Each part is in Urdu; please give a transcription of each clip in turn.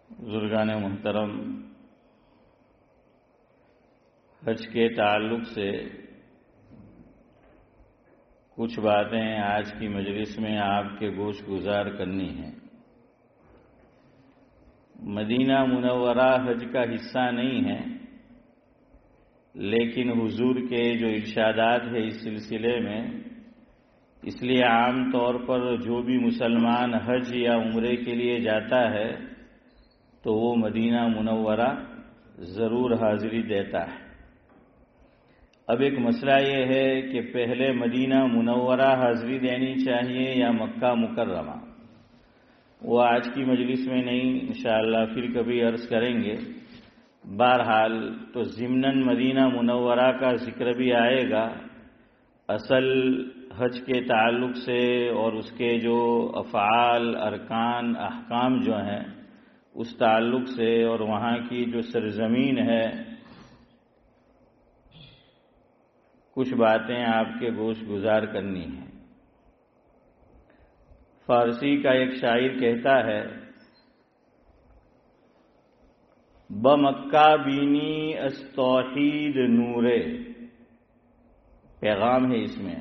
بزرگان محترم، حج کے تعلق سے کچھ باتیں آج کی مجلس میں آپ کے گوش گزار کرنی ہیں۔ مدینہ منورہ حج کا حصہ نہیں ہے، لیکن حضور کے جو ارشادات ہیں اس سلسلے میں، اس لیے عام طور پر جو بھی مسلمان حج یا عمرے کے لیے جاتا ہے تو وہ مدینہ منورہ ضرور حاضری دیتا ہے۔ اب ایک مسئلہ یہ ہے کہ پہلے مدینہ منورہ حاضری دینی چاہیے یا مکہ مکرمہ، وہ آج کی مجلس میں نہیں، انشاءاللہ پھر کبھی عرض کریں گے۔ بہرحال تو ضمناً مدینہ منورہ کا ذکر بھی آئے گا، اصل حج کے تعلق سے اور اس کے جو افعال، ارکان، احکام جو ہیں اس تعلق سے، اور وہاں کی جو سرزمین ہے، کچھ باتیں آپ کے گوش گزار کرنی ہیں۔ فارسی کا ایک شاعر کہتا ہے، بمکہ بینی از توحید نورے، پیغام ہے اس میں،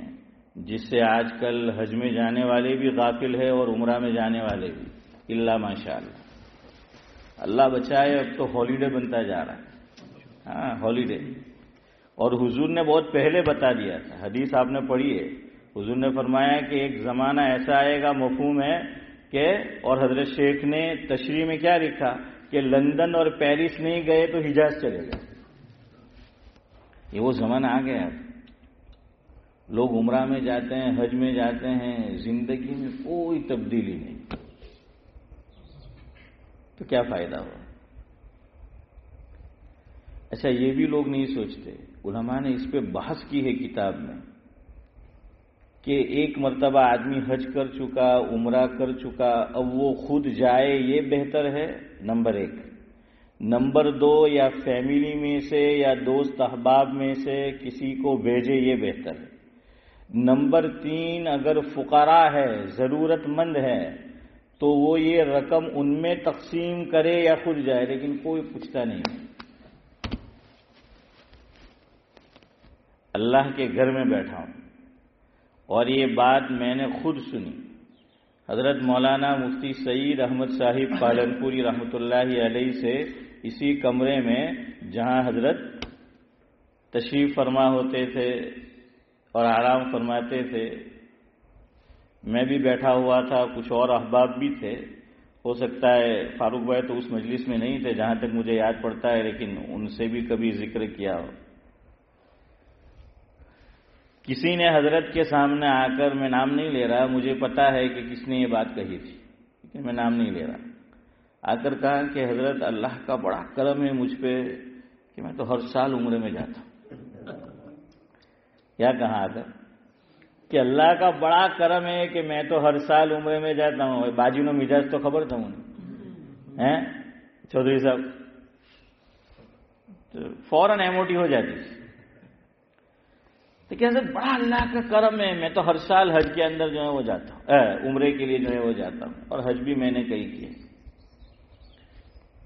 جس سے آج کل حج میں جانے والے بھی غافل ہے اور عمرہ میں جانے والے بھی، اللہ ماشاءاللہ، اللہ بچائے۔ اب تو ہالیڈے بنتا جا رہا ہے، ہاں ہالیڈے، اور حضور نے بہت پہلے بتا دیا تھا، حدیث آپ نے پڑھی ہے، حضور نے فرمایا کہ ایک زمانہ ایسا آئے گا، مفہوم ہے کہ، اور حضرت شیخ نے تشریح میں کیا لکھا کہ لندن اور پیرس نہیں گئے تو حجاز چلے گئے۔ یہ وہ زمانہ آ گیا، لوگ عمرہ میں جاتے ہیں، حج میں جاتے ہیں، زندگی میں کوئی تبدیلی نہیں، تو کیا فائدہ ہوا؟ اچھا، یہ بھی لوگ نہیں سوچتے، علماء نے اس پہ بحث کی ہے کتاب میں، کہ ایک مرتبہ آدمی حج کر چکا، عمرہ کر چکا، اب وہ خود جائے یہ بہتر ہے، نمبر ایک۔ نمبر دو، یا فیملی میں سے یا دوست احباب میں سے کسی کو بھیجے یہ بہتر ہے۔ نمبر تین، اگر فقراء ہے، ضرورت مند ہے، تو وہ یہ رقم ان میں تقسیم کرے یا خود جائے، لیکن کوئی پوچھتا نہیں۔ اللہ کے گھر میں بیٹھا ہوں اور یہ بات میں نے خود سنی، حضرت مولانا مفتی سعید احمد صاحب پالنپوری رحمۃ اللہ علیہ سے، اسی کمرے میں جہاں حضرت تشریف فرما ہوتے تھے اور آرام فرماتے تھے، میں بھی بیٹھا ہوا تھا، کچھ اور احباب بھی تھے، ہو سکتا ہے فاروق بھائی تو اس مجلس میں نہیں تھے جہاں تک مجھے یاد پڑتا ہے، لیکن ان سے بھی کبھی ذکر کیا ہو۔ کسی نے حضرت کے سامنے آ کر، میں نام نہیں لے رہا، مجھے پتا ہے کہ کس نے یہ بات کہی تھی، لیکن میں نام نہیں لے رہا، آ کر کہا کہ حضرت اللہ کا بڑا کرم ہے مجھ پہ کہ میں تو ہر سال عمرے میں جاتا ہوں۔ کیا کہا آ کر کہ اللہ کا بڑا کرم ہے کہ میں تو ہر سال عمرے میں جاتا ہوں۔ باجی نو مزاج تو خبر تھا انہیں، چودھری صاحب، فوراً ایموٹی ہو جاتی تھی، تو کیا حضرت بڑا اللہ کا کرم ہے، میں تو ہر سال حج کے اندر جو ہے وہ جاتا ہوں، عمرے کے لیے جو ہے وہ جاتا ہوں، اور حج بھی میں نے کئی کیے۔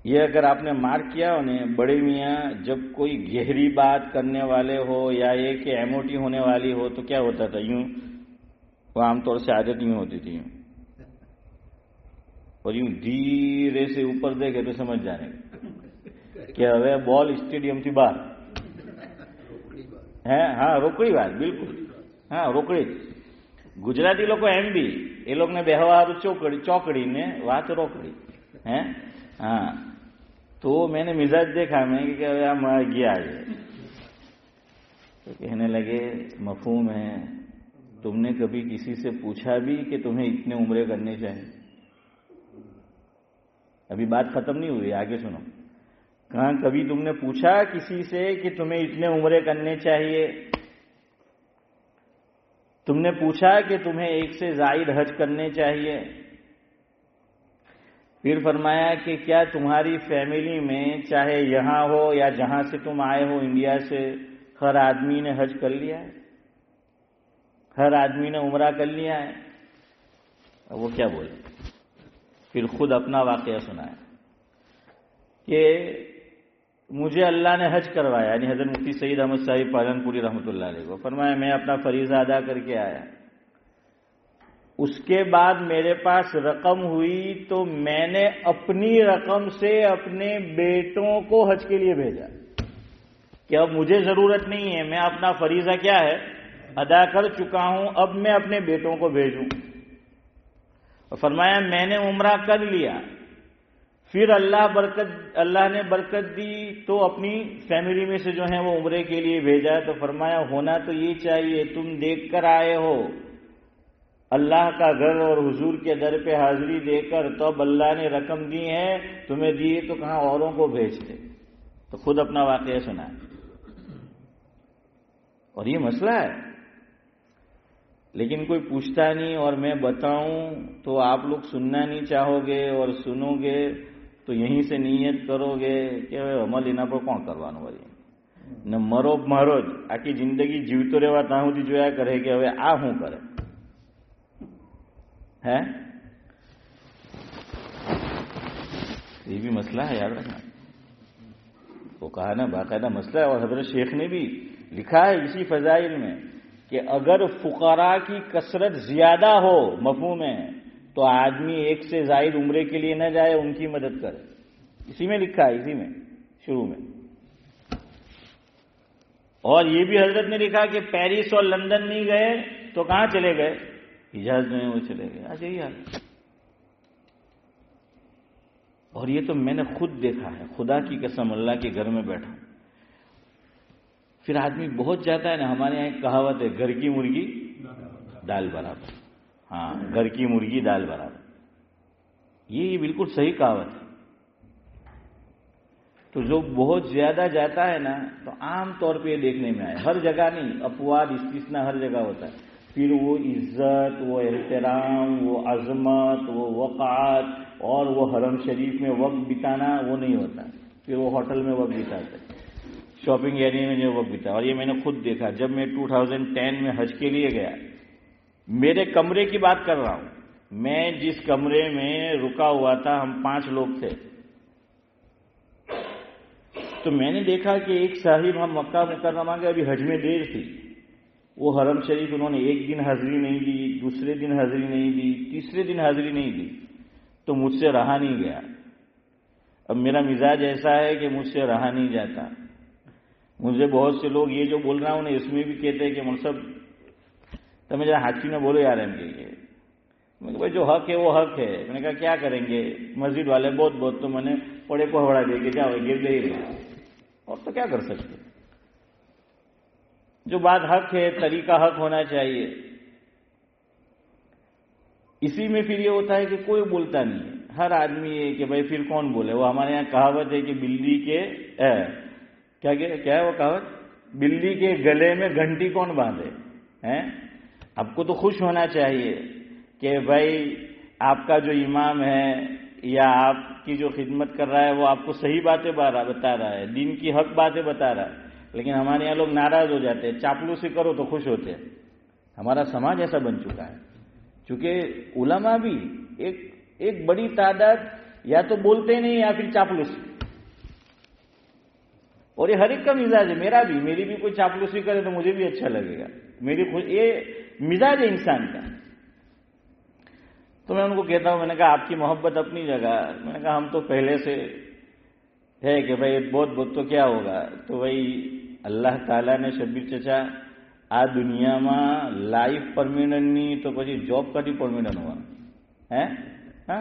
یہ اگر آپ نے مارک کیا انہیں، بڑے میاں جب کوئی گہری بات کرنے والے ہو یا یہ کہ ایموٹی ہونے والی ہو تو کیا ہوتا تھا، یوں، وہ عام طور سے عادت یوں ہوتی تھی، یوں، اور یوں دھیرے سے اوپر دیکھے تو سمجھ جانے کہ ابھی بال اسٹیڈیم کی باہر ہے، ہاں روکڑی بات، بالکل ہاں روکڑی۔ ગુજરાતી લોકો એમ બી એ લોકોને બેહવા હારું ચોકડી ને વાત રોકડી હે, ہاں، تو میں نے مزاج دیکھا میں کہ ہم گیا آگے، تو کہنے لگے مفہوم ہے، تم نے کبھی کسی سے پوچھا بھی کہ تمہیں اتنے عمرے کرنے چاہیے؟ ابھی بات ختم نہیں ہوئی، آگے سنو، کہاں کبھی تم نے پوچھا کسی سے کہ تمہیں اتنے عمرے کرنے چاہیے؟ تم نے پوچھا کہ تمہیں ایک سے زائد حج کرنے چاہیے؟ پھر فرمایا کہ کیا تمہاری فیملی میں، چاہے یہاں ہو یا جہاں سے تم آئے ہو انڈیا سے، ہر آدمی نے حج کر لیا ہے، ہر آدمی نے عمرہ کر لیا ہے؟ وہ کیا بولے، پھر خود اپنا واقعہ سنایا کہ مجھے اللہ نے حج کروایا، یعنی حضرت مفتی سعید احمد صاحب پالنپوری رحمۃ اللہ علیہ کو فرمایا میں اپنا فریضہ ادا کر کے آیا، اس کے بعد میرے پاس رقم ہوئی تو میں نے اپنی رقم سے اپنے بیٹوں کو حج کے لیے بھیجا کہ اب مجھے ضرورت نہیں ہے، میں اپنا فریضہ کیا ہے ادا کر چکا ہوں، اب میں اپنے بیٹوں کو بھیجوں۔ اور فرمایا میں نے عمرہ کر لیا، پھر اللہ نے برکت دی تو اپنی فیملی میں سے جو ہیں وہ عمرے کے لیے بھیجا، تو فرمایا ہونا تو یہ چاہیے، تم دیکھ کر آئے ہو اللہ کا گھر اور حضور کے در پہ حاضری دے کر، تو اب اللہ نے رقم دی ہے تمہیں دی تو کہاں اوروں کو بھیجتے، تو خود اپنا واقعہ سنا ہے۔ اور یہ مسئلہ ہے، لیکن کوئی پوچھتا نہیں، اور میں بتاؤں تو آپ لوگ سننا نہیں چاہو گے، اور سنو گے تو یہیں سے نیت کرو گے کہ عمل انہاں پر کون کروانے والی نہ مرو مارو آکی زندگی જીવતો રહેવા ત્યાં સુધી જોયા કરે કે હવે આ શું કરે ہے، یہ بھی مسئلہ ہے، یاد رکھنا، وہ کہا نا باقاعدہ مسئلہ ہے، اور حضرت شیخ نے بھی لکھا ہے اسی فضائل میں کہ اگر فقراء کی کثرت زیادہ ہو مفہوم ہے تو آدمی ایک سے زائد عمرے کے لیے نہ جائے، ان کی مدد کرے، اسی میں لکھا ہے، اسی میں شروع میں۔ اور یہ بھی حضرت نے لکھا کہ پیرس اور لندن نہیں گئے تو کہاں چلے گئے، حجاز میں وہ چلے گئے، آج یہی حال۔ اور یہ تو میں نے خود دیکھا ہے، خدا کی قسم، اللہ کے گھر میں بیٹھا، پھر آدمی بہت جاتا ہے نا، ہمارے یہاں ایک کہاوت ہے گھر کی مرغی دال برابر، ہاں گھر کی مرغی دال برابر، یہ بالکل صحیح کہاوت ہے۔ تو جو بہت زیادہ جاتا ہے نا تو عام طور پہ یہ دیکھنے میں آئے، ہر جگہ نہیں، اپواد استثناء ہر جگہ ہوتا ہے، پھر وہ عزت، وہ احترام، وہ عظمت، وہ وقعت، اور وہ حرم شریف میں وقت بتانا وہ نہیں ہوتا، پھر وہ ہوٹل میں وقت بتاتے، شاپنگ ایریا میں جو وقت بتا۔ اور یہ میں نے خود دیکھا، جب میں 2010 میں حج کے لیے گیا، میرے کمرے کی بات کر رہا ہوں، میں جس کمرے میں رکا ہوا تھا، ہم 5 لوگ تھے، تو میں نے دیکھا کہ ایک صاحب، ہم مکہ مکرمہ کے ابھی حج میں دیر تھی، وہ حرم شریف انہوں نے ایک دن حاضری نہیں دی، دوسرے دن حاضری نہیں دی، تیسرے دن حاضری نہیں دی، تو مجھ سے رہا نہیں گیا۔ اب میرا مزاج ایسا ہے کہ مجھ سے رہا نہیں جاتا، مجھے بہت سے لوگ یہ جو بول رہا ہوں اس میں بھی کہتے ہیں کہ مصب تمہیں ذرا ہاتھی میں بولو یار، ہم کے میں بھائی جو حق ہے وہ حق ہے۔ میں نے کہا کیا کریں گے، مسجد والے بہت تو میں نے پڑے کو ہوڑا دے کے جاؤ گر گئی رہے، اور تو کیا کر سکتے، جو بات حق ہے، طریقہ حق ہونا چاہیے۔ اسی میں پھر یہ ہوتا ہے کہ کوئی بولتا نہیں ہے، ہر آدمی ہے کہ بھائی پھر کون بولے۔ وہ ہمارے یہاں کہاوت ہے کہ بلی کے کیا ہے وہ کہاوت، بلی کے گلے میں گھنٹی کون باندھے ہیں۔ آپ کو تو خوش ہونا چاہیے کہ بھائی آپ کا جو امام ہے یا آپ کی جو خدمت کر رہا ہے وہ آپ کو صحیح باتیں بتا رہا ہے، دین کی حق باتیں بتا رہا ہے، لیکن ہمارے یہاں لوگ ناراض ہو جاتے ہیں، چاپلوسی کرو تو خوش ہوتے ہیں۔ ہمارا سماج ایسا بن چکا ہے، چونکہ علماء بھی ایک بڑی تعداد یا تو بولتے نہیں یا پھر چاپلوسی، اور یہ ہر ایک کا مزاج ہے، میری بھی کوئی چاپلوسی کرے تو مجھے بھی اچھا لگے گا، یہ مزاج ہے انسان کا۔ تو میں ان کو کہتا ہوں، میں نے کہا آپ کی محبت اپنی جگہ، میں نے کہا ہم تو پہلے سے ہے کہ بھائی بہت تو کیا ہوگا، تو بھائی اللہ تعالیٰ نے شبیر چچا આ દુનિયામાં લાઈફ પરમિનન્ટ નહીં તો પછી જોબ કદી પરમિનન્ટ હોવાનું હે હા।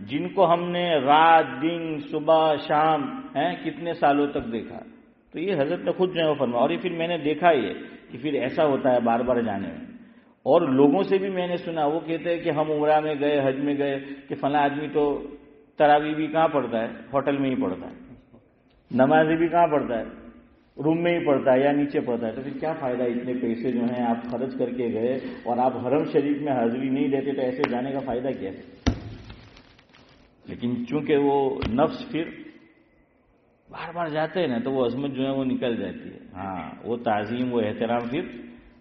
جن کو ہم نے رات دن صبح شام کتنے سالوں تک دیکھا. تو یہ حضرت نے خود جو ہے وہ فرمایا. اور یہ پھر میں نے دیکھا یہ کہ پھر ایسا ہوتا ہے بار بار جانے میں. اور لوگوں سے بھی میں نے سنا, وہ کہتے ہیں کہ ہم عمرہ میں گئے, حج میں گئے, کہ فلاں آدمی تو تراویح بھی کہاں پڑھتا ہے, ہوٹل میں ہی پڑھتا ہے, نمازی بھی کہاں پڑھتا ہے, روم میں ہی پڑھتا ہے یا نیچے پڑھتا ہے. تو پھر کیا فائدہ, اتنے پیسے جو ہیں آپ خرچ کر کے گئے اور آپ حرم شریف میں حاضری نہیں دیتے, تو ایسے جانے کا فائدہ کیا ہے. لیکن چونکہ وہ نفس پھر بار بار جاتے ہیں نا, تو وہ عظمت جو ہے وہ نکل جاتی ہے. ہاں, وہ تعظیم, وہ احترام پھر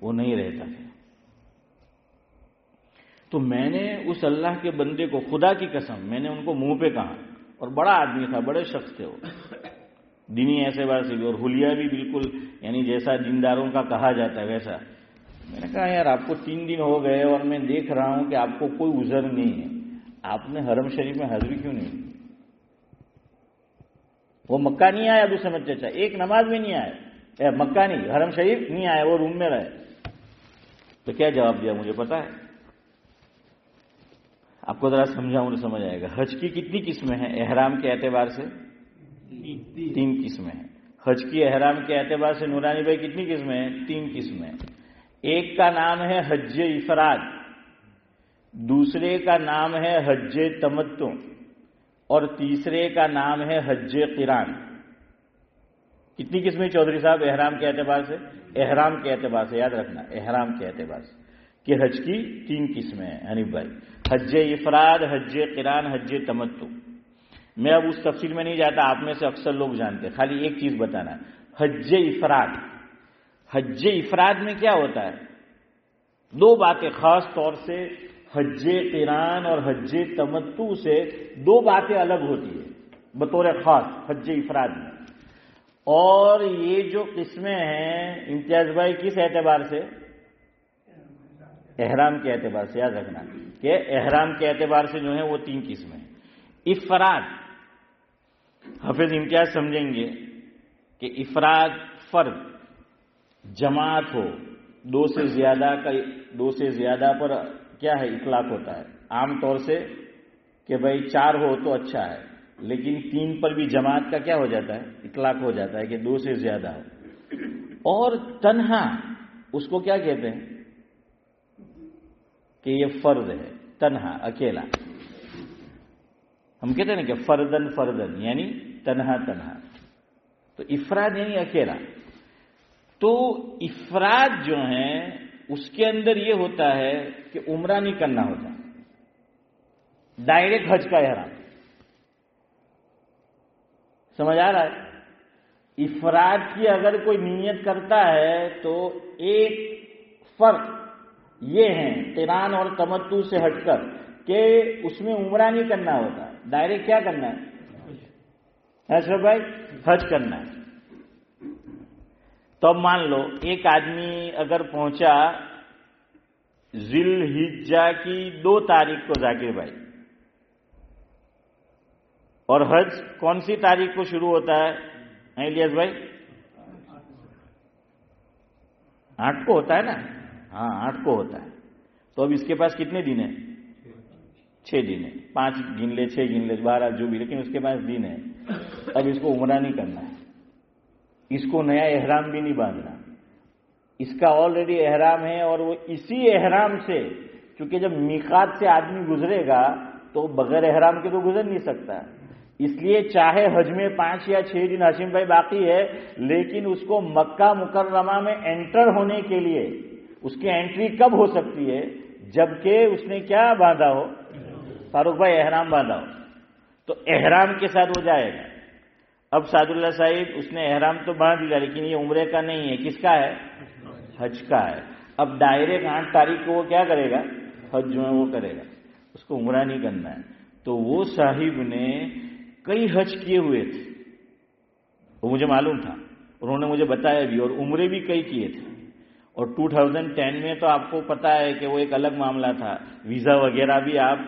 وہ نہیں رہتا ہے. تو میں نے اس اللہ کے بندے کو, خدا کی قسم, میں نے ان کو منہ پہ کہا, اور بڑا آدمی تھا, بڑے شخص تھے وہ, دینی اعتبار سے بھی, اور حلیہ بھی بالکل یعنی جیسا دینداروں کا کہا جاتا ہے ویسا. میں نے کہا یار آپ کو 3 دن ہو گئے اور میں دیکھ رہا ہوں کہ آپ کو کوئی عذر نہیں ہے, آپ نے حرم شریف میں حاضری کیوں نہیں. وہ مکہ نہیں آیا ابو سمجھ چچا, ایک نماز میں نہیں آیا, مکہ نہیں, حرم شریف نہیں آیا, وہ روم میں رہے. تو کیا جواب دیا مجھے پتا ہے, آپ کو ذرا سمجھاؤں تو سمجھ آئے گا. حج کی کتنی قسمیں ہیں احرام کے اعتبار سے؟ 3 قسمیں ہیں. حج کی احرام کے اعتبار سے نورانی بھائی کتنی قسمیں ہیں؟ 3 قسمیں. ایک کا نام ہے حج افراد, دوسرے کا نام ہے حج تمتع, اور تیسرے کا نام ہے حج قران. کتنی قسمیں چودھری صاحب احرام کے اعتبار سے؟ احرام کے اعتبار سے یاد رکھنا, احرام کے اعتبار سے کہ حج کی 3 قسمیں ہیں حنیف بھائی, حج افراد, حج قران, حج تمتع. میں اب اس تفصیل میں نہیں جاتا, آپ میں سے اکثر لوگ جانتے, خالی ایک چیز بتانا, حج افراد. حج افراد میں کیا ہوتا ہے؟ 2 باتیں خاص طور سے حج قران اور حج تمتع سے 2 باتیں الگ ہوتی ہیں بطور خاص حج افراد میں. اور یہ جو قسمیں ہیں امتیاز بھائی کس اعتبار سے؟ احرام کے اعتبار سے. یاد رکھنا کہ احرام کے اعتبار سے جو ہے وہ 3 قسمیں. افراد, حافظ امتیاز سمجھیں گے کہ افراد فرد, جماعت ہو, 2 سے زیادہ پر کیا ہے اطلاق ہوتا ہے. عام طور سے کہ بھائی 4 ہو تو اچھا ہے, لیکن 3 پر بھی جماعت کا کیا ہو جاتا ہے اطلاق ہو جاتا ہے کہ 2 سے زیادہ ہو. اور تنہا, اس کو کیا کہتے ہیں کہ یہ فرد ہے, تنہا, اکیلا. ہم کہتے ہیں نا کہ فردن یعنی تنہا. تو افراد یعنی اکیلا. تو افراد جو ہیں اس کے اندر یہ ہوتا ہے کہ عمرہ نہیں کرنا ہوتا, ڈائریکٹ حج کا احرام. سمجھ آ رہا ہے؟ افراد کی اگر کوئی نیت کرتا ہے تو ایک فرق یہ ہے قران اور تمتع سے ہٹ کر کہ اس میں عمرہ نہیں کرنا ہوتا, ڈائریکٹ کیا کرنا ہے اشرف بھائی؟ حج کرنا ہے. تو اب مان لو ایک آدمی اگر پہنچا ذی الحجہ کی 2 تاریخ کو ذاکر بھائی, اور حج کون سی تاریخ کو شروع ہوتا ہے الیاس بھائی؟ 8 کو ہوتا ہے نا. ہاں 8 کو ہوتا ہے. تو اب اس کے پاس کتنے دن ہیں؟ 6 دن ہے. 5 گن لے, 6 گن لے, 12 جو بھی, لیکن اس کے پاس دن ہے. اب اس کو عمرہ نہیں کرنا ہے, اس کو نیا احرام بھی نہیں باندھنا, اس کا آلریڈی احرام ہے. اور وہ اسی احرام سے, چونکہ جب میقات سے آدمی گزرے گا تو بغیر احرام کے تو گزر نہیں سکتا, اس لیے چاہے حج میں 5 یا 6 دن ہاشم بھائی باقی ہے, لیکن اس کو مکہ مکرمہ میں انٹر ہونے کے لیے اس کی انٹری کب ہو سکتی ہے؟ جبکہ اس نے کیا باندھا ہو فاروق بھائی؟ احرام باندھا ہو. تو احرام کے ساتھ وہ جائے گا. اب سعد اللہ صاحب اس نے احرام تو باندھ دیا, لیکن یہ عمرے کا نہیں ہے, کس کا ہے؟ حج کا ہے. اب ڈائریکٹ 8 تاریخ کو وہ کیا کرے گا؟ حج جو ہے وہ کرے گا, اس کو عمرہ نہیں کرنا ہے. تو وہ صاحب نے کئی حج کیے ہوئے تھے, وہ مجھے معلوم تھا, انہوں نے مجھے بتایا بھی, اور عمرے بھی کئی کیے تھے. اور 2010 میں تو آپ کو پتا ہے کہ وہ ایک الگ معاملہ تھا, ویزا وغیرہ بھی آپ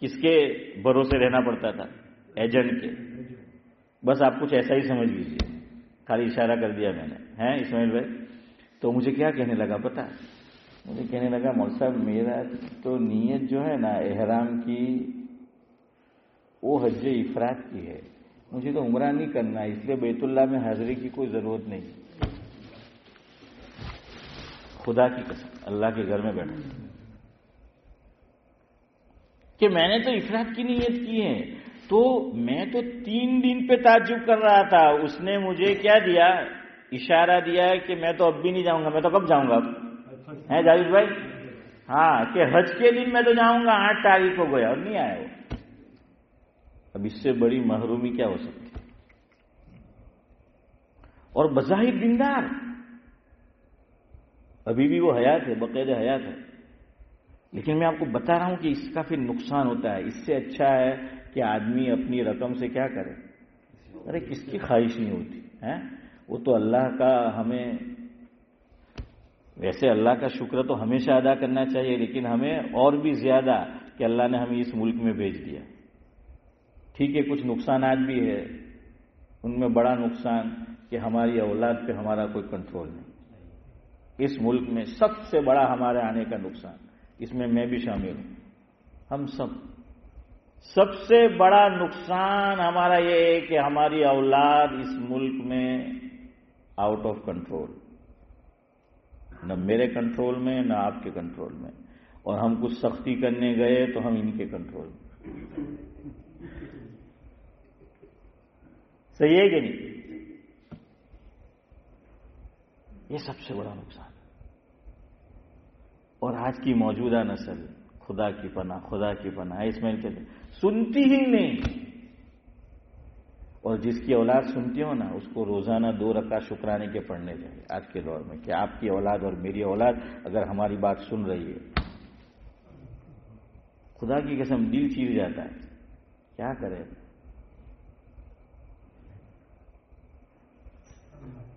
کس کے بھروسے رہنا پڑتا تھا؟ ایجنٹ کے. بس آپ کچھ ایسا ہی سمجھ لیجیے, خالی اشارہ کر دیا میں نے, ہیں اسماعیل بھائی؟ تو مجھے کیا کہنے لگا پتا ہے؟ مجھے کہنے لگا مول صاحب میرا تو نیت جو ہے نا احرام کی وہ حج افراد کی ہے. مجھے تو عمرہ نہیں کرنا ہے، اس لیے بیت اللہ میں حاضری کی کوئی ضرورت نہیں. خدا کی قسم اللہ کے گھر میں بیٹھا کہ میں نے تو افراد کی نیت کی ہے. تو میں تو 3 دن پہ تعجب کر رہا تھا. اس نے مجھے کیا دیا؟ اشارہ دیا کہ میں تو اب بھی نہیں جاؤں گا. میں تو کب جاؤں گا اب؟ ہے جاوید بھائی؟ ہاں، کہ حج کے دن میں تو جاؤں گا. 8 تاریخ کو گیا اور نہیں آیا وہ. اب اس سے بڑی محرومی کیا ہو سکتی؟ اور بظاہر دیندار، ابھی بھی وہ حیات ہے، باقاعدہ حیات ہے. لیکن میں آپ کو بتا رہا ہوں کہ اس کا پھر نقصان ہوتا ہے. اس سے اچھا ہے کہ آدمی اپنی رقم سے کیا کرے. ارے کس کی خواہش نہیں ہوتی ہے؟ وہ تو اللہ کا، ہمیں ویسے اللہ کا شکر تو ہمیشہ ادا کرنا چاہیے، لیکن ہمیں اور بھی زیادہ کہ اللہ نے ہمیں اس ملک میں بھیج دیا. ٹھیک ہے کچھ نقصانات بھی ہے، ان میں بڑا نقصان کہ ہماری اولاد پہ ہمارا کوئی کنٹرول نہیں. اس ملک میں سب سے بڑا ہمارے آنے کا نقصان، اس میں بھی شامل ہوں، ہم سب سے بڑا نقصان ہمارا یہ ہے کہ ہماری اولاد اس ملک میں آؤٹ آف کنٹرول، نہ میرے کنٹرول میں نہ آپ کے کنٹرول میں. اور ہم کچھ سختی کرنے گئے تو ہم ان کے کنٹرول میں. صحیح ہے کہ نہیں؟ یہ سب سے بڑا نقصان. اور آج کی موجودہ نسل خدا کی پناہ اس میں سنتی ہی نہیں. اور جس کی اولاد سنتی ہو نا، اس کو روزانہ 2 رکعت شکرانے کے پڑھنے چاہیے آج کے دور میں، کہ آپ کی اولاد اور میری اولاد اگر ہماری بات سن رہی ہے. خدا کی قسم دل چیر جاتا ہے. کیا کرے؟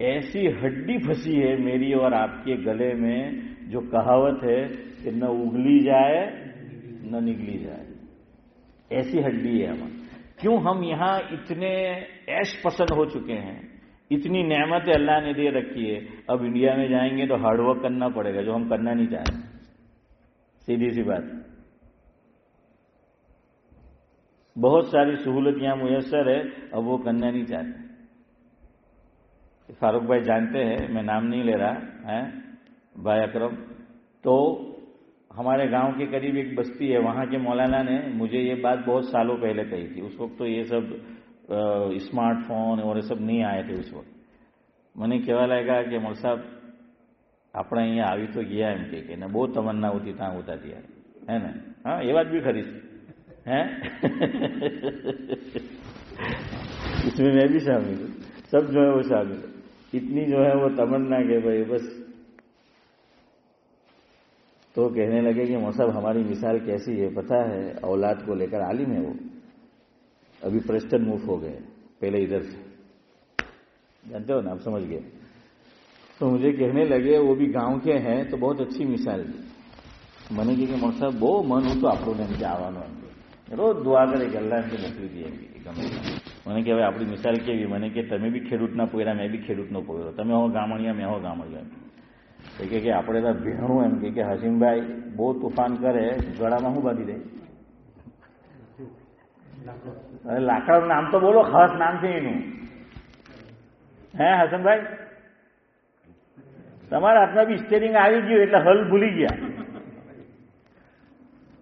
ایسی ہڈی پھنسی ہے میری اور آپ کے گلے میں، جو کہاوت ہے کہ نہ اگلی جائے نہ نگلی جائے. ایسی ہڈی ہے ہماری. کیوں ہم یہاں اتنے عیش پسند ہو چکے ہیں، اتنی نعمتیں اللہ نے دے رکھی ہے. اب انڈیا میں جائیں گے تو ہارڈ ورک کرنا پڑے گا، جو ہم کرنا نہیں چاہتے. سیدھی سی بات. بہت ساری سہولت یہاں میسر ہے، اب وہ کرنا نہیں چاہتے. فاروق بھائی جانتے ہیں، میں نام نہیں لے رہا ہے، بھائی اکرم. تو ہمارے گاؤں کے قریب ایک بستی ہے، وہاں کے مولانا نے مجھے یہ بات بہت سالوں پہلے کہی تھی. اس وقت تو یہ سب اسمارٹ فون اور یہ سب نہیں آئے تھے اس وقت. میں نے کہوا لگا کہ مول صاحب اپنا یہاں آوی تو گیا એમ કે ને બહુ તમન્ના હોતી ત્યાં હોતા ત્યારે ہے نا. ہاں یہ بات بھی خری ہے. اس میں بھی شامل ہوں، سب جو ہے وہ شامل ہے. اتنی جو ہے وہ تمنا کہ بھائی بس. تو کہنے لگے کہ مصعب ہماری مثال کیسی ہے پتہ ہے؟ اولاد کو لے کر عالم ہے وہ، ابھی پریسٹن موو ہو گئے، پہلے ادھر سے جانتے ہو نا، آپ سمجھ گئے. تو مجھے کہنے لگے وہ بھی گاؤں کے ہیں تو بہت اچھی مثال دی. میں نے کہ مصعب બહુ મન હતું આપણું એમ કે આવવાનું એમ રોજ દુઆ કરે કે અલ્લાહ એમને મોકલી દે એમ કે ગમે. મને કે હવે આપણી મિસાલ કેવી? મને કે તમે બી ખેડૂતના પોયરા, મેં બી ખેડૂતનો પોયરો, તમે હો ગામણિયા, મેં હો ગામણિયા. કે આપણે તો ભેણું એમ કે હસીમભાઈ બહુ તુફાન કરે ગળામાં શું બાંધી દે? લાકડાનું નામ તો બોલો, ખાસ નામ છે એનું. હે હસનભાઈ, તમારા હાથમાં બી સ્ટેરિંગ આવી ગયું એટલે હલ ભૂલી ગયા.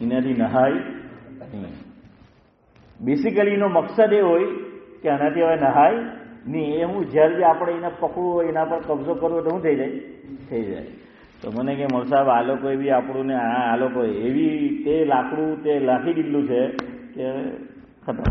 એનાથી નહાય નહીં. બેસિકલી એનો મકસદ એ હોય કે આનાથી હવે નહાય નહીં. એ હું જ્યારે બી આપણે એને પકડવું હોય, એના પર કબજો કરવો તો શું થઈ જાય? થઈ જાય. તો મને કે મોલ સાહેબ આ લોકોએ બી આપણું ને આ લોકોએ એવી તે લાકડું તે લાખી દીધું છે કે ખતમ.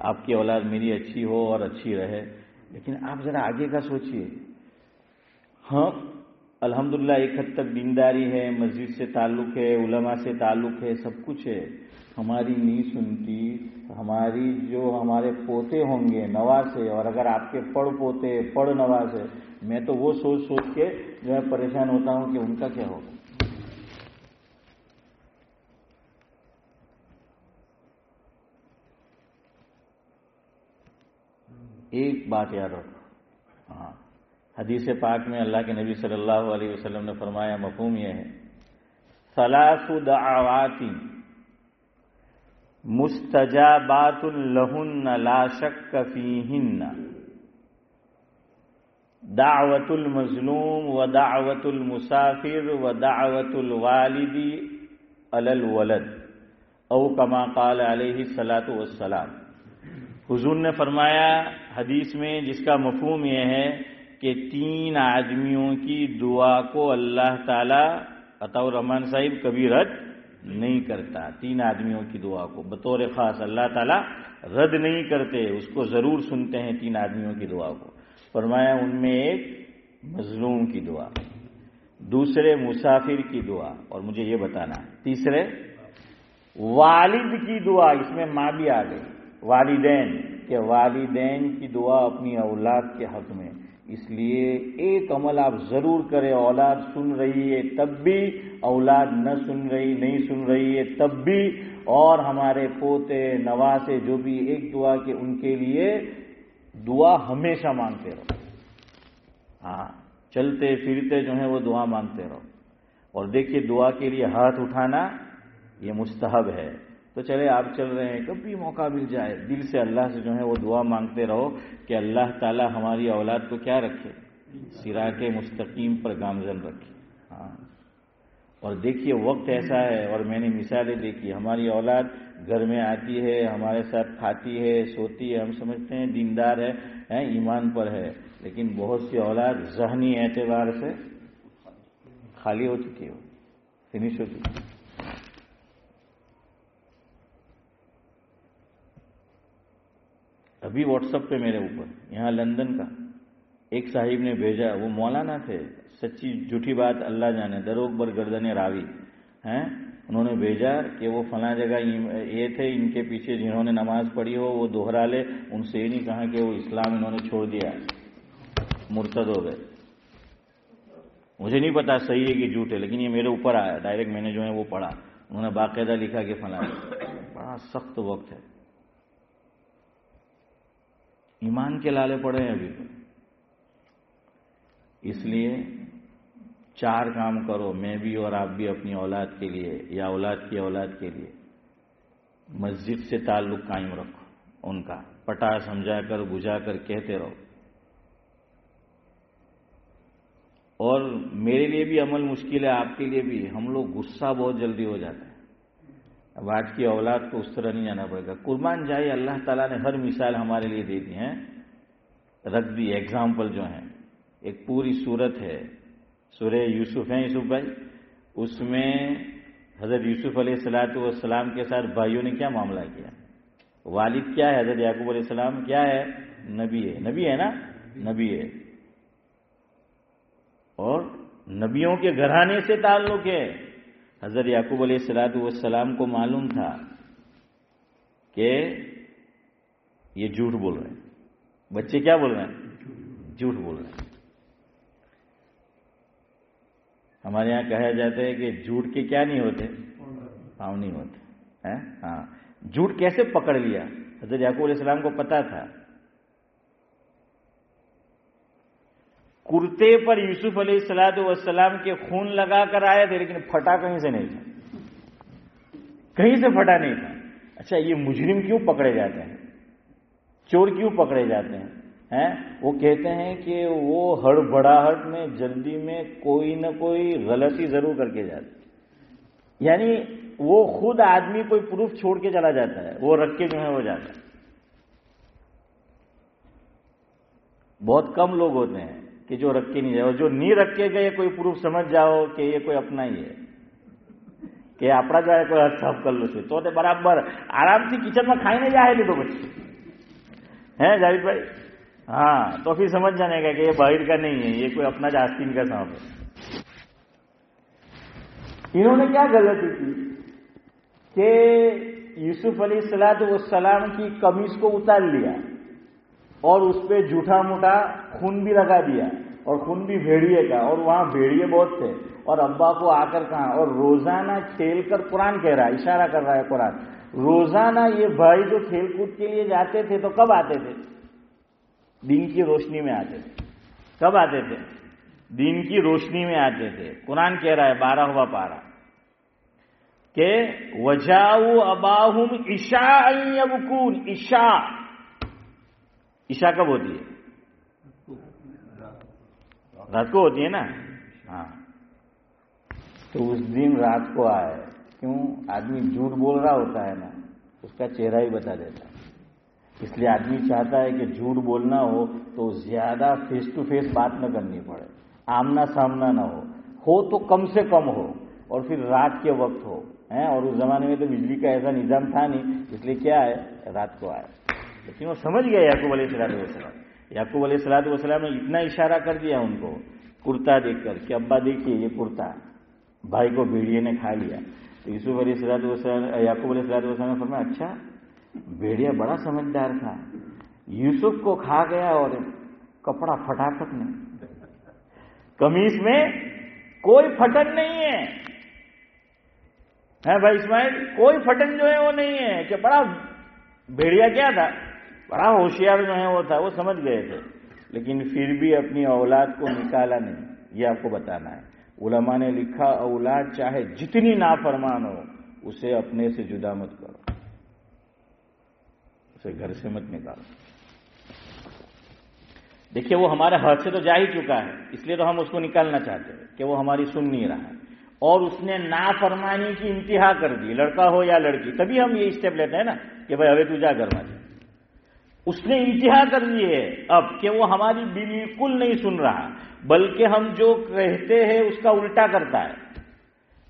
آپ کی اولاد میری اچھی ہو اور اچھی رہے. لیکن آپ ذرا آگے کا سوچئے. ہاں الحمدللہ ایک حد تک دینداری ہے، مسجد سے تعلق ہے، علماء سے تعلق ہے، سب کچھ ہے. ہماری نہیں سنتی، ہماری جو ہمارے پوتے ہوں گے نواسے، اور اگر آپ کے پڑ پوتے پڑ نواسے، میں تو وہ سوچ سوچ کے جو ہے پریشان ہوتا ہوں کہ ان کا کیا ہوگا. ایک بات یاد رکھو، ہاں حدیث پاک میں اللہ کے نبی صلی اللہ علیہ وسلم نے فرمایا، مفہوم یہ ہے، ثلاث دعوات مستجابات لہن لا شک فیہن، دعوت المظلوم ودعوت المسافر ودعوت الوالد علی الولد، او کما قال علیہ الصلاۃ والسلام. حضور نے فرمایا حدیث میں، جس کا مفہوم یہ ہے کہ 3 آدمیوں کی دعا کو اللہ تعالی عطا الرحمان صاحب کبھی رد نہیں کرتا. 3 آدمیوں کی دعا کو بطور خاص اللہ تعالی رد نہیں کرتے، اس کو ضرور سنتے ہیں 3 آدمیوں کی دعا کو. فرمایا ان میں ایک مظلوم کی دعا، دوسرے مسافر کی دعا، اور مجھے یہ بتانا ہے تیسرے والد کی دعا. اس میں ماں بھی آ گئی، والدین، کہ والدین کی دعا اپنی اولاد کے حق میں. اس لیے ایک عمل آپ ضرور کریں، اولاد سن رہی ہے تب بھی، اولاد نہیں سن رہی ہے تب بھی، اور ہمارے پوتے نواسے جو بھی ایک دعا کہ ان کے لیے دعا ہمیشہ مانگتے رہو. ہاں چلتے پھرتے جو ہے وہ دعا مانگتے رہو. اور دیکھیے دعا کے لیے ہاتھ اٹھانا یہ مستحب ہے. تو چلے آپ چل رہے ہیں، کبھی موقع مل جائے دل سے اللہ سے جو ہے وہ دعا مانگتے رہو کہ اللہ تعالی ہماری اولاد کو کیا رکھے، صراط مستقیم پر گامزن رکھے. ہاں اور دیکھیے وقت ایسا ہے، اور میں نے مثالیں دیکھی، ہماری اولاد گھر میں آتی ہے، ہمارے ساتھ کھاتی ہے، سوتی ہے، ہم سمجھتے ہیں دیندار ہے، ایمان پر ہے، لیکن بہت سی اولاد ذہنی اعتبار سے خالی ہو چکی ہو، فنش ہو چکی. ابھی واٹس ایپ پہ میرے اوپر یہاں لندن کا ایک صاحب نے بھیجا، وہ مولانا تھے، سچی جھوٹی بات اللہ جانے، دروغ بر گردن راوی ہیں. انہوں نے بھیجا کہ وہ فلاں جگہ یہ تھے، ان کے پیچھے جنہوں نے نماز پڑھی ہو وہ دوہرا لے. ان سے یہ نہیں کہا کہ وہ اسلام انہوں نے چھوڑ دیا، مرتد ہو گئے. مجھے نہیں پتا صحیح ہے کہ جھوٹ ہے، لیکن یہ میرے اوپر آیا ڈائریکٹ، میں نے جو ہے وہ پڑھا. انہوں نے باقاعدہ لکھا کہ فلاں. بڑا سخت وقت ہے، ایمان کے لالے پڑے ہیں ابھی. اس لیے 4 کام کرو، میں بھی اور آپ بھی اپنی اولاد کے لیے یا اولاد کی اولاد کے لیے. مسجد سے تعلق قائم رکھو، ان کا پٹا سمجھا کر بجھا کر کہتے رہو. اور میرے لیے بھی عمل مشکل ہے، آپ کے لیے بھی. ہم لوگ غصہ بہت جلدی ہو جاتا ہے. اب آج کی اولاد کو اس طرح نہیں جانا پڑے گا. قربان جائے اللہ تعالیٰ نے ہر مثال ہمارے لیے دے دی ہیں، رکھ دی ایگزامپل جو ہیں. ایک پوری سورت ہے، سورہ یوسف ہے یوسف بھائی، اس میں حضرت یوسف علیہ السلام کے ساتھ بھائیوں نے کیا معاملہ کیا. والد کیا ہے؟ حضرت یعقوب علیہ السلام کیا ہے؟ نبی ہے نا، نبی ہے. اور نبیوں کے گھرانے سے تعلق ہے. حضرت یعقوب علیہ السلام کو معلوم تھا کہ یہ جھوٹ بول رہے ہیں، بچے کیا بول رہے ہیں؟ جھوٹ بول رہے ہیں. ہمارے یہاں کہا جاتا ہے کہ جھوٹ کے کیا نہیں ہوتے، پاؤں نہیں ہوتے. ہاں جھوٹ کیسے پکڑ لیا؟ حضرت یعقوب علیہ السلام کو پتا تھا کرتے پر یوسف علیہ السلام کے خون لگا کر آئے تھے، لیکن پھٹا کہیں سے نہیں تھا، کہیں سے پھٹا نہیں تھا. اچھا یہ مجرم کیوں پکڑے جاتے ہیں، چور کیوں پکڑے جاتے ہیں؟ وہ کہتے ہیں کہ وہ ہڑبڑاہٹ میں جلدی میں کوئی نہ کوئی غلطی ضرور کر کے جاتے، یعنی وہ خود آدمی کوئی پروف چھوڑ کے چلا جاتا ہے، وہ رکھ کے جو ہے وہ جاتا ہے. بہت کم لوگ ہوتے ہیں کہ جو رکھ کے نہیں جائے، اور جو نہیں رکھ کے گئے کوئی پروف سمجھ جاؤ کہ یہ کوئی اپنا ہی ہے، کہ اپنا جو ہے کوئی حد صاف کر لو سے تو برابر آرام سے کچن میں کھائی نہیں جائے تو بچے ہے جاوید بھائی؟ ہاں، تو پھر سمجھ جانے کا کہ یہ باہر کا نہیں ہے، یہ کوئی اپنا آستین کا سانپ ہے۔ انہوں نے کیا غلطی کی کہ یوسف علیہ السلام کی قمیص کو اتار لیا اور اس پہ جھوٹا موٹا خون بھی لگا دیا، اور خون بھی بھیڑیے کا، اور وہاں بھیڑیے بہت تھے، اور ابا کو آ کر کہا، اور روزانہ کھیل کر قرآن کہہ رہا ہے، اشارہ کر رہا ہے قرآن، روزانہ یہ بھائی جو کھیل کود کے لیے جاتے تھے تو کب آتے تھے؟ دن کی روشنی میں آتے تھے۔ کب آتے تھے؟ دن کی روشنی میں آتے تھے۔ قرآن کہہ رہا ہے 12واں پارہ کہ وَجَاءُوا أَبَاهُمْ عِشَاءً يَبْكُونَ۔ عشاء کب ہوتی ہے؟ رات کو ہوتی ہے نا؟ ہاں، تو اس دن رات کو آئے۔ کیوں؟ آدمی جھوٹ بول رہا ہوتا ہے نا، اس کا چہرہ ہی بتا دیتا ہے، اس لیے آدمی چاہتا ہے کہ جھوٹ بولنا ہو تو زیادہ فیس ٹو فیس بات نہ کرنی پڑے، آمنا سامنا نہ ہو تو کم سے کم ہو، اور پھر رات کے وقت ہو، اور اس زمانے میں تو بجلی کا ایسا نظام تھا نہیں، اس لیے کیا ہے، رات کو آئے۔ لیکن وہ سمجھ گئے یعقوب علیہ السلام۔ یعقوب علیہ السلام نے اتنا اشارہ کر دیا ان کو کرتا دیکھ کر کہ ابا دیکھیے یہ کرتا، بھائی کو بھیڑیے نے کھا لیا۔ تو یوسف علیہ یعقوب علیہ السلام نے فرمایا اچھا، بھیڑیا بڑا سمجھدار تھا، یوسف کو کھا گیا اور کپڑا پھٹافٹ نہیں، قمیص میں کوئی پھٹن نہیں ہے بھائی اسماعیل، کوئی پھٹن جو ہے وہ نہیں ہے، کہ بڑا بھیڑیا کیا تھا، بڑا ہوشیار جو ہے وہ تھا، وہ سمجھ گئے تھے، لیکن پھر بھی اپنی اولاد کو نکالا نہیں۔ یہ آپ کو بتانا ہے، علماء نے لکھا اولاد چاہے جتنی نافرمان ہو اسے اپنے سے جدا مت کرو، اسے گھر سے مت نکالو۔ دیکھیے وہ ہمارے ہاتھ سے تو جا ہی چکا ہے، اس لیے تو ہم اس کو نکالنا چاہتے ہیں کہ وہ ہماری سن نہیں رہا، اور اس نے نافرمانی کی انتہا کر دی، لڑکا ہو یا لڑکی، تبھی ہم یہ اسٹیپ لیتے ہیں نا کہ بھائی ابھی تو جا گھر میں۔ اس نے انتہا کر دی ہے اب کہ وہ ہماری بالکل نہیں سن رہا، بلکہ ہم جو کہتے ہیں اس کا الٹا کرتا ہے،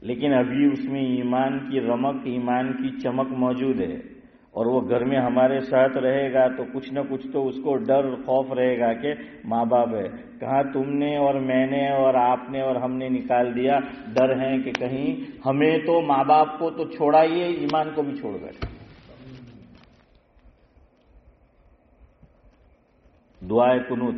لیکن ابھی اس میں ایمان کی رمق، ایمان کی چمک موجود ہے، اور وہ گھر میں ہمارے ساتھ رہے گا تو کچھ نہ کچھ تو اس کو ڈر خوف رہے گا کہ ماں باپ ہے، کہاں تم نے اور میں نے اور آپ نے اور ہم نے نکال دیا، ڈر ہے کہ کہیں ہمیں تو ماں باپ کو تو چھوڑا ہی ہے، ایمان کو بھی چھوڑ بیٹھے۔ دعائے قنوت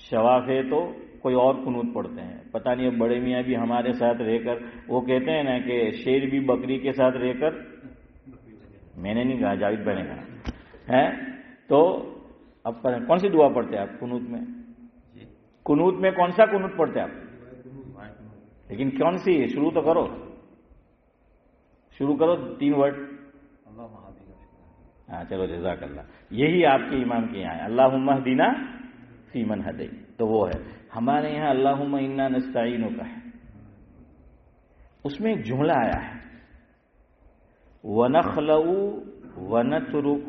شواف ہے تو کوئی اور قنوت پڑھتے ہیں، پتہ نہیں اب بڑے میاں بھی ہمارے ساتھ رہ کر، وہ کہتے ہیں نا کہ شیر بھی بکری کے ساتھ رہ کر، میں نے نہیں کہا، جاوید بھائی نے کہا ہے، تو اب کون سی دعا پڑھتے ہیں آپ قنوت میں؟ قنوت میں کون سا قنوت پڑھتے ہیں آپ؟ لیکن کون سی؟ شروع تو کرو، شروع کرو 3 ورڈ۔ ہاں چلو جزاک اللہ، یہی آپ کے امام کے یہاں ہے، اللہم اہدنا فیمن ہدیت، تو وہ ہے۔ ہمارے یہاں اللہم انا نستعینک ہے، اس میں ایک جملہ آیا ہے وَنَخْلَعُ وَنَتْرُكُ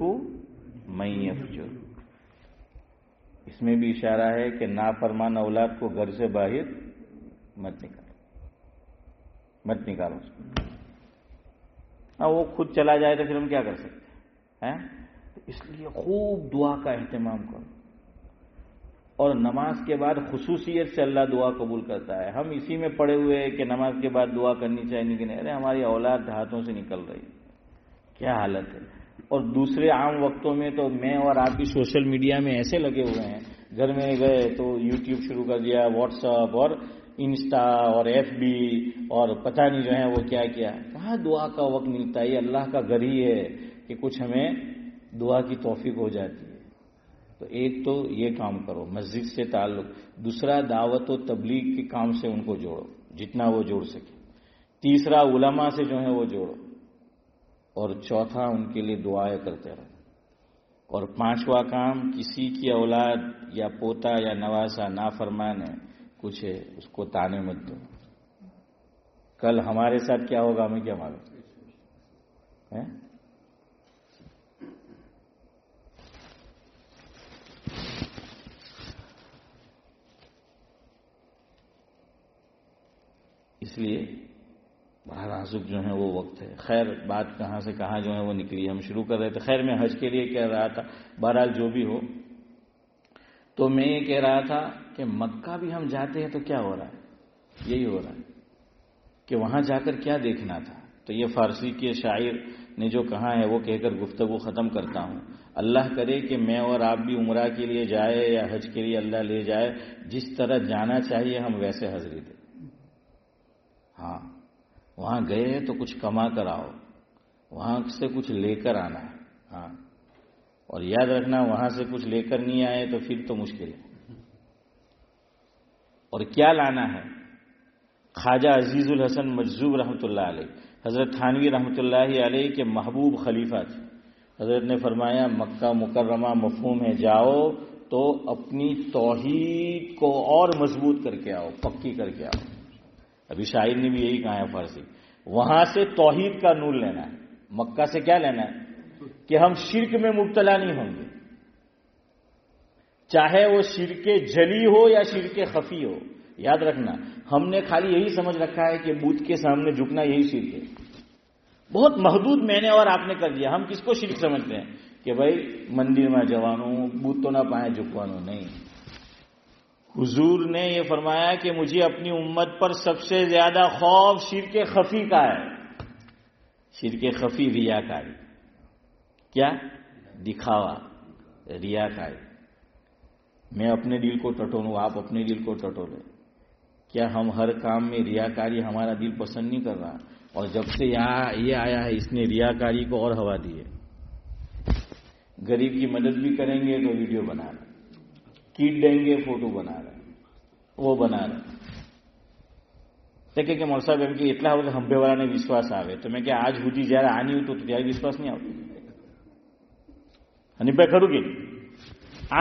مَن يَفْجُرُ، اس میں بھی اشارہ ہے کہ نافرمان اولاد کو گھر سے باہر مت نکالو اس کو۔ ہاں وہ خود چلا جائے تو پھر ہم کیا کر سکتے ہیں؟ اس لیے خوب دعا کا اہتمام کرو، اور نماز کے بعد خصوصیت سے اللہ دعا قبول کرتا ہے۔ ہم اسی میں پڑے ہوئے ہیں کہ نماز کے بعد دعا کرنی چاہیے کہ نہیں، ارے ہماری اولاد ہاتھوں سے نکل رہی، کیا حالت ہے۔ اور دوسرے عام وقتوں میں تو میں اور آپ بھی سوشل میڈیا میں ایسے لگے ہوئے ہیں، گھر میں گئے تو یوٹیوب شروع کر دیا، واٹس ایپ اور انسٹا اور ایف بی اور پتہ نہیں جو ہے وہ کیا کیا، کہاں دعا کا وقت ملتا ہے۔ یہ اللہ کا گھر ہی ہے کہ کچھ ہمیں دعا کی توفیق ہو جاتی ہے۔ تو ایک تو یہ کام کرو، مسجد سے تعلق، دوسرا دعوت و تبلیغ کے کام سے ان کو جوڑو جتنا وہ جوڑ سکے، تیسرا علماء سے جو ہے وہ جوڑو، اور چوتھا ان کے لیے دعائیں کرتے رہو، اور پانچواں کام کسی کی اولاد یا پوتا یا نواسا نافرمان ہے کچھ ہے اس کو تانے مت دو۔ کل ہمارے ساتھ کیا ہوگا ہمیں کیا معلوم ہے؟ اس لیے بڑا نازک جو ہے وہ وقت ہے. خیر بات کہاں سے کہاں جو ہے وہ نکلی, ہم شروع کر رہے تھے. خیر میں حج کے لیے کہہ رہا تھا, بہرحال جو بھی ہو, تو میں یہ کہہ رہا تھا کہ مکہ بھی ہم جاتے ہیں تو کیا ہو رہا ہے, یہی ہو رہا ہے کہ وہاں جا کر کیا دیکھنا تھا. تو یہ فارسی کے شاعر نے جو کہا ہے وہ کہہ کر گفتگو ختم کرتا ہوں. اللہ کرے کہ میں اور آپ بھی عمرہ کے لیے جائے یا حج کے لیے اللہ لے جائے, جس طرح جانا چاہیے ہم ویسے حاضری دیں. ہاں وہاں گئے تو کچھ کما کر آؤ, وہاں سے کچھ لے کر آنا ہے. ہاں اور یاد رکھنا وہاں سے کچھ لے کر نہیں آئے تو پھر تو مشکل ہے. اور کیا لانا ہے؟ خواجہ عزیز الحسن مجذوب رحمۃ اللہ علیہ, حضرت تھانوی رحمۃ اللہ علیہ کے محبوب خلیفہ تھے. حضرت نے فرمایا مکہ مکرمہ مفہوم ہے, جاؤ تو اپنی توحید کو اور مضبوط کر کے آؤ, پکی کر کے آؤ. ابھی شاعر نے بھی یہی کہا ہے فارسی, وہاں سے توحید کا نور لینا ہے. مکہ سے کیا لینا ہے کہ ہم شرک میں مبتلا نہیں ہوں گے, چاہے وہ شرک جلی ہو یا شرک خفی ہو. یاد رکھنا ہم نے خالی یہی سمجھ رکھا ہے کہ بت کے سامنے جھکنا یہی شرک ہے. بہت محدود میں نے اور آپ نے کر دیا. ہم کس کو شرک سمجھتے ہیں کہ بھائی مندر میں جوانوں بت تو نہ پائیں جھکوانوں. نہیں, حضور نے یہ فرمایا کہ مجھے اپنی امت پر سب سے زیادہ خوف شرک خفی کا ہے. شرک خفی ریاکاری, کیا دکھاوا, ریاکاری. میں اپنے دل کو ٹٹولوں, آپ اپنے دل کو ٹٹولیں. کیا ہم ہر کام میں ریاکاری, ہمارا دل پسند نہیں کر رہا, اور جب سے یہاں یہ آیا ہے اس نے ریاکاری کو اور ہوا دی ہے. غریب کی مدد بھی کریں گے تو ویڈیو بنا رہے, کیٹ دیں گے فوٹو بنا رہے, وہ بنا رہے. دیکھیں کہ مول صاحب એમ કે એટલા હવે હંભેવાળાને વિશ્વાસ આવે તો મેં કે આજ સુધી જ્યારે આની હતું ત્યારે વિશ્વાસ નહીં આવતો. હનીભાઈ ખરું કે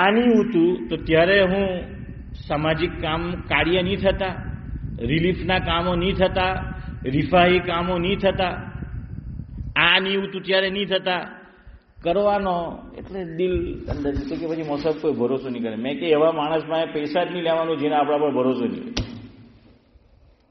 આની હતું તો ત્યારે હું સામાજિક કામ કાર્ય નહીં થતા, રિલીફના કામો નહીં થતા, રિફાહી કામો નહીં થતા. આ નહીં હતું ત્યારે નહીં થતા. કરવાનો એટલે દિલ અંદર કે પછી મોસાબ કોઈ ભરોસો નહીં કરે. મેં કે એવા માણસ પાસે પૈસા જ નહીં લેવાનું જેને આપણા પર ભરોસો નહીં.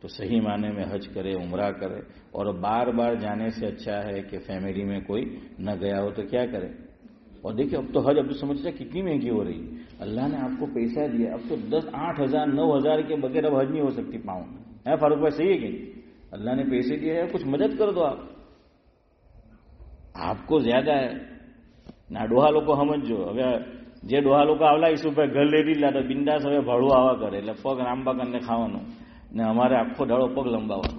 تو صحیح معنی میں حج کرے، عمرہ کرے، اور بار بار جانے سے اچھا ہے کہ فیملی میں کوئی نہ گیا ہو تو کیا کرے. اور دیکھیں اب تو حج اب تو سمجھتے کتنی مہنگی ہو رہی. اللہ نے آپ کو پیسہ دیا، اب تو 8,000 9,000 کے بغیر اب حج نہیں ہو سکتی پاؤں ہے. فاروق بھائی صحیح ہے کہ اللہ نے پیسے دیے ہیں، کچھ مدد کر دو. آپ کو زیادہ ہے ના ડોહા લોકો સમજો. હવે જે ડોહા લોકો આવલા એ ઉપર ઘર લઈ લીધા તો બિંદાસ હવે ભાડું આવા કરે એટલે પગ લાંબા કરીને ખાવાનું ને અમારે આખો દાડો પગ લંબાવવાનો,